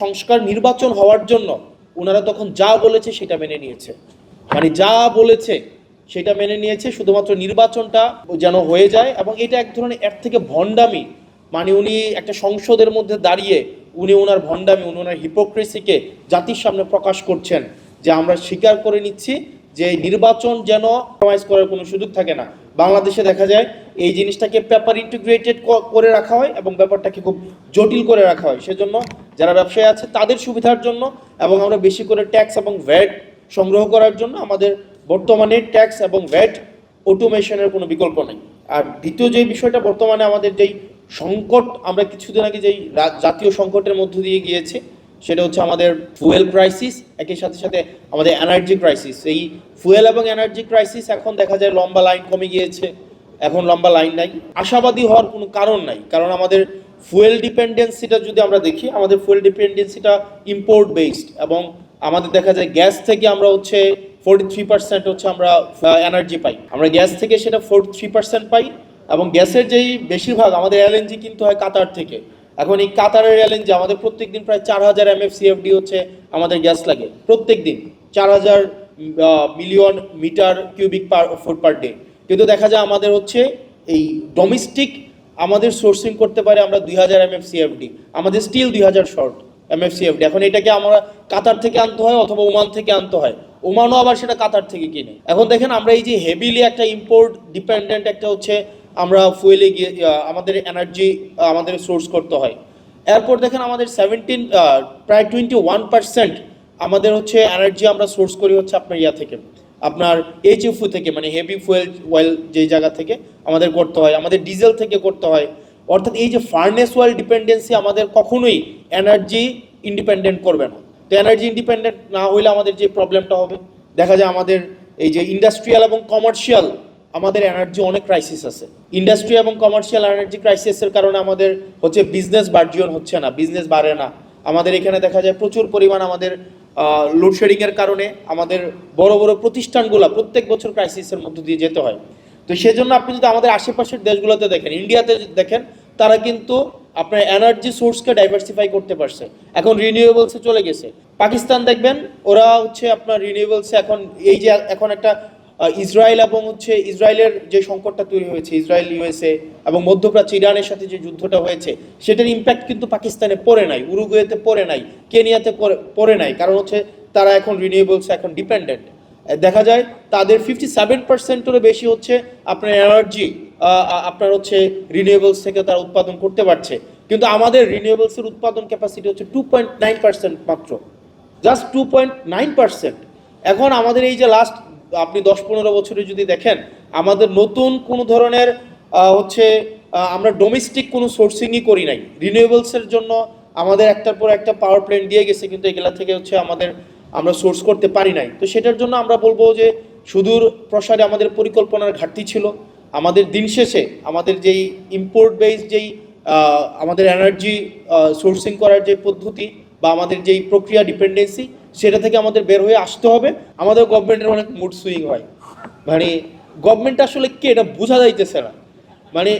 সংস্কার নির্বাচন হওয়ার জন্য ওনারা তখন যা বলেছে সেটা মেনে নিয়েছে, মানে যা বলেছে সেটা মেনে নিয়েছে, শুধুমাত্র নির্বাচনটা যেন হয়ে যায়। এবং এটা এক ধরনের এর থেকে ভণ্ডামি, মানে উনি একটা সংসদের মধ্যে দাঁড়িয়ে উনি ওনার ভণ্ডামি, উনি ওনার হিপোক্রেসিকে জাতির সামনে প্রকাশ করছেন, যে আমরা স্বীকার করে নিচ্ছি যে নির্বাচন যেন কম্প্রোমাইজ করার কোনো সুযোগ থাকে না। বাংলাদেশে দেখা যায় এই জিনিসটাকে পেপার ইন্টিগ্রেটেড করে রাখা হয় এবং ব্যাপারটাকে খুব জটিল করে রাখা হয়। সেজন্য যারা ব্যবসায়ী আছে তাদের সুবিধার জন্য এবং আমরা বেশি করে ট্যাক্স এবং ভ্যাট সংগ্রহ করার জন্য আমাদের বর্তমানে ট্যাক্স এবং ভ্যাট অটোমেশনের কোনো বিকল্প নেই। আর দ্বিতীয় যে বিষয়টা, বর্তমানে আমাদের যেই সংকট, আমরা কিছুদিন আগে যেই জাতীয় সংকটের মধ্য দিয়ে গিয়েছি, সেটা হচ্ছে আমাদের ফুয়েল ক্রাইসিস, একই সাথে সাথে আমাদের এনার্জি ক্রাইসিস। এই ফুয়েল এবং এনার্জি ক্রাইসিস এখন দেখা যায় লম্বা লাইন কমে গিয়েছে, এখন লম্বা লাইন নাই। আশাবাদী হওয়ার কোনো কারণ নাই, কারণ আমাদের ফুয়েল ডিপেন্ডেন্সিটা যদি আমরা দেখি, আমাদের ফুয়েল ডিপেন্ডেন্সিটা ইম্পোর্ট বেসড, এবং আমাদের দেখা যায় গ্যাস থেকে আমরা হচ্ছে 43% হচ্ছে আমরা এনার্জি পাই, আমরা গ্যাস থেকে সেটা 43% পাই। এবং গ্যাসের যেই বেশিরভাগ আমাদের এলএনজি কিন্তু হয় কাতার থেকে। এখন এই কাতারের এলএনজি আমাদের প্রত্যেক দিন প্রায় 4000 MFCFD হচ্ছে আমাদের গ্যাস লাগে প্রত্যেক দিন, 4000 million metre cubic foot per day. কিন্তু দেখা যায় আমাদের হচ্ছে এই ডোমেস্টিক আমাদের সোর্সিং করতে পারে আমরা 2000 MFCFD, আমাদের স্টিল 2000 শর্ট MFCFD। এখন এটাকে আমরা কাতার থেকে আনতে হয় অথবা ওমান থেকে আনতে হয়, ওমানও আবার সেটা কাতার থেকে কিনে। এখন দেখেন আমরা এই যে হেভিলি একটা ইম্পোর্ট ডিপেন্ডেন্ট একটা হচ্ছে আমরা ফুয়েলে গিয়ে আমাদের এনার্জি আমাদের সোর্স করতে হয়। এরপর দেখেন আমাদের প্রায় 21% আমাদের হচ্ছে এনার্জি আমরা সোর্স করি হচ্ছে আপনার থেকে, আপনার এইচএফও থেকে, মানে হেভি ফুয়েল অয়েল যেই জায়গা থেকে আমাদের করতে হয়, আমাদের ডিজেল থেকে করতে হয়। অর্থাৎ এই যে ফার্নেস অয়েল ডিপেন্ডেন্সি আমাদের কখনোই এনার্জি ইন্ডিপেন্ডেন্ট করবে না। তো এনার্জি ইন্ডিপেন্ডেন্ট না হইলে আমাদের যে প্রবলেমটা হবে, দেখা যায় আমাদের এই যে ইন্ডাস্ট্রিয়াল এবং কমার্শিয়াল আমাদের এনার্জি অনেক ক্রাইসিস আছে। ইন্ডাস্ট্রি এবং কমার্শিয়াল এনার্জি ক্রাইসিসের কারণে আমাদের হচ্ছে বিজনেস বার্জিয়ন হচ্ছে না, বিজনেস বাড়ে না। আমাদের এখানে দেখা যায় প্রচুর পরিমাণ আমাদের লোডশেডিংয়ের কারণে আমাদের বড় বড় প্রতিষ্ঠানগুলো প্রত্যেক বছর ক্রাইসিসের মধ্য দিয়ে যেতে হয়। তো সেজন্য আপনি যদি আমাদের আশেপাশের দেশগুলোতে দেখেন, ইন্ডিয়াতে দেখেন, তারা কিন্তু আপনার এনার্জি সোর্সকে ডাইভার্সিফাই করতে পারছে, এখন রিনিউয়েবলসে চলে গেছে। পাকিস্তান দেখবেন ওরা হচ্ছে আপনার রিনিউয়েবলসে এখন এই যে এখন একটা ইসরায়েল এবং হচ্ছে ইসরায়েলের যে সংকটটা তৈরি হয়েছে, ইসরায়েল ইউএসএ এবং মধ্যপ্রাচ্য ইরানের সাথে যে যুদ্ধটা হয়েছে, সেটার ইম্প্যাক্ট কিন্তু পাকিস্তানে পড়ে নাই, উরুগুয়েতে পড়ে নাই, কেনিয়াতে পড়ে নাই, কারণ হচ্ছে তারা এখন রিনিউয়েবলসে এখন ডিপেন্ডেন্ট। দেখা যায় তাদের 57%-এরও বেশি হচ্ছে আপনার এনার্জি আপনার হচ্ছে রিনিউয়েবলস থেকে তারা উৎপাদন করতে পারছে। কিন্তু আমাদের রিনিউয়েবলসের উৎপাদন ক্যাপাসিটি হচ্ছে 2.9% মাত্র, জাস্ট 2.9%। এখন আমাদের এই যে লাস্ট আপনি 10-15 বছরে যদি দেখেন, আমাদের নতুন কোনো ধরনের হচ্ছে আমরা ডোমেস্টিক কোনো সোর্সিংই করি নাই রিনিউয়েবলসের জন্য। আমাদের একটার পর একটা পাওয়ার প্ল্যান্ট দিয়ে গেছে, কিন্তু এগুলা থেকে হচ্ছে আমরা সোর্স করতে পারি নাই। তো সেটার জন্য আমরা বলবো যে সুদূর প্রসারে আমাদের পরিকল্পনার ঘাটতি ছিল। আমাদের দিন শেষে আমাদের যেই ইম্পোর্ট বেসড যেই আমাদের এনার্জি সোর্সিং করার যে পদ্ধতি বা আমাদের যেই প্রক্রিয়া ডিপেন্ডেন্সি, সেটা থেকে আমাদের বের হয়ে আসতে হবে। আমাদের গভর্নমেন্টের অনেক মুড সুইং হয়, মানে গভর্নমেন্ট আসলে কে এটা বোঝা যাইতেছে না। মানে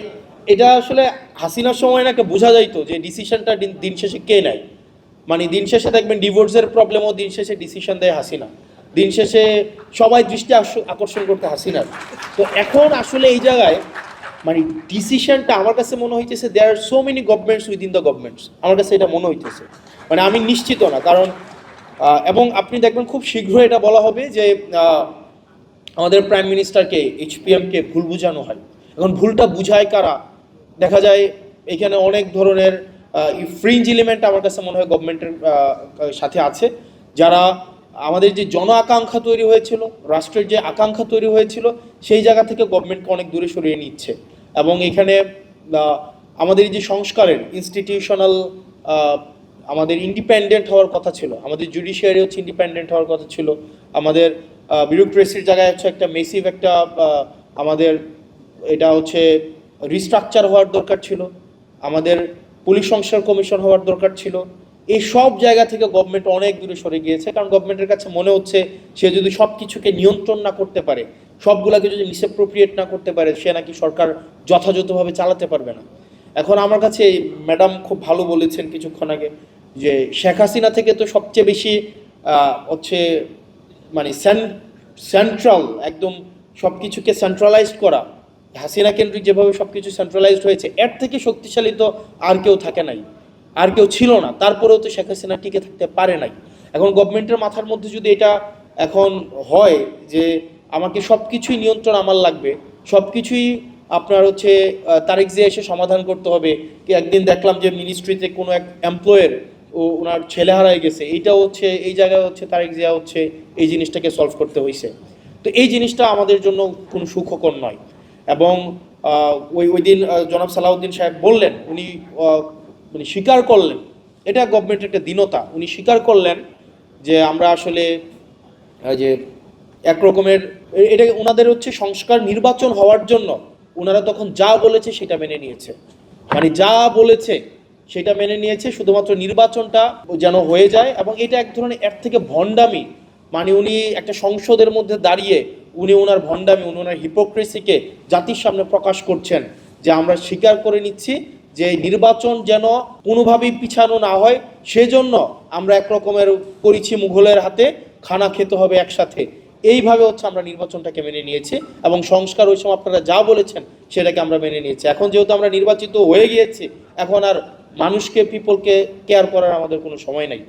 এটা আসলে হাসিনার সময় না একটা বোঝা যাইতো যে ডিসিশনটা দিন শেষে কে নেয়। মানে দিন শেষে দেখবেন ডিভোর্সের প্রবলেমও দিন শেষে ডিসিশন দেয় হাসিনা, দিন শেষে সবাই দৃষ্টি আকর্ষণ করতে হাসিনার। তো এখন আসলে এই জায়গায় মানে ডিসিশনটা আমার কাছে মনে হইতেছে there are so many governments within the governments, আমার কাছে এটা মনে হইতেছে, মানে আমি নিশ্চিত না। কারণ এবং আপনি দেখবেন খুব শীঘ্রই এটা বলা হবে যে আমাদের প্রাইম মিনিস্টারকে এইচপিএমকে ভুল বোঝানো হয়। এখন ভুলটা বুঝায় কারা, দেখা যায় এখানে অনেক ধরনের ফ্রিঞ্জ এলিমেন্ট আমার কাছে মনে হয় গভর্নমেন্টের সাথে আছে, যারা আমাদের যে জন আকাঙ্ক্ষা তৈরি হয়েছিল, রাষ্ট্রের যে আকাঙ্ক্ষা তৈরি হয়েছিল, সেই জায়গা থেকে গভর্নমেন্টকে অনেক দূরে সরিয়ে নিচ্ছে। এবং এখানে আমাদের যে সংস্কারের ইনস্টিটিউশনাল আমাদের ইন্ডিপেন্ডেন্ট হওয়ার কথা ছিল, আমাদের জুডিশিয়ারি হচ্ছে ইন্ডিপেন্ডেন্ট হওয়ার কথা ছিল, আমাদের বিউরোক্রেসির জায়গায় হচ্ছে একটা মেসিভ একটা আমাদের এটা হচ্ছে রিস্ট্রাকচার হওয়ার দরকার ছিল, আমাদের পুলিশ সংস্কার কমিশন হওয়ার দরকার ছিল। এই সব জায়গা থেকে গভর্নমেন্ট অনেক দূরে সরে গিয়েছে, কারণ গভর্নমেন্টের কাছে মনে হচ্ছে সে যদি সব কিছুকে নিয়ন্ত্রণ না করতে পারে, সবগুলোকে যদি মিসঅ্যাপ্রোপ্রিয়েট না করতে পারে, সে নাকি সরকার যথাযথভাবে চালাতে পারবে না। এখন আমার কাছে ম্যাডাম খুব ভালো বলেছেন কিছুক্ষণ আগে যে শেখ হাসিনা থেকে তো সবচেয়ে বেশি হচ্ছে মানে সেন্ট্রাল একদম সব কিছুকে সেন্ট্রালাইজড করা, হাসিনা কেন্দ্রিক যেভাবে সব কিছু সেন্ট্রালাইজড হয়েছে, এর থেকে শক্তিশালী তো আর কেউ থাকে নাই, আর কেউ ছিল না। তারপরেও তো শেখ হাসিনা টিকে থাকতে পারে নাই। এখন গভর্নমেন্টের মাথার মধ্যে যদি এটা এখন হয় যে আমাকে সব কিছুই নিয়ন্ত্রণ আমার লাগবে, সব কিছুই আপনার হচ্ছে তারেক জিয়া এসে সমাধান করতে হবে। কি একদিন দেখলাম যে মিনিস্ট্রিতে কোনো এক এমপ্লয়ের ওনার ছেলে হারাই গেছে, এইটা হচ্ছে এই জায়গায় হচ্ছে তারেক জিয়া হচ্ছে এই জিনিসটাকে সলভ করতে হয়েছে। তো এই জিনিসটা আমাদের জন্য কোনো সুখকর নয়। এবং ওই দিন জনাব সালাউদ্দিন সাহেব বললেন, উনি মানে স্বীকার করলেন, এটা গভর্নমেন্টের একটা দীনতা, উনি স্বীকার করলেন যে আমরা আসলে যে এক রকমের এটা ওনাদের হচ্ছে সংস্কার নির্বাচন হওয়ার জন্য ওনারা তখন যা বলেছে সেটা মেনে নিয়েছে, মানে যা বলেছে সেটা মেনে নিয়েছে শুধুমাত্র নির্বাচনটা যেন হয়ে যায়। এবং এটা এক ধরনের এর থেকে ভণ্ডামি, মানে উনি একটা সংসদের মধ্যে দাঁড়িয়ে উনি ওনার ভণ্ডামি, উনি ওনার হিপোক্রেসিকে জাতির সামনে প্রকাশ করছেন যে আমরা স্বীকার করে নিচ্ছি যে নির্বাচন যেন কোনোভাবেই পিছানো না হয়, সেজন্য আমরা এক রকমের করেছি মুঘলের হাতে, খানা খেতে হবে একসাথে, এইভাবে হচ্ছে আমরা নির্বাচনটাকে মেনে নিয়েছি। এবং সংস্কার ওই সময় আপনারা যা বলেছেন সেটাকে আমরা মেনে নিয়েছি। এখন যেহেতু আমরা নির্বাচিত হয়ে গিয়েছি, এখন আর মানুষকে পিপলকে কেয়ার করার আমাদের কোনো সময় নাই।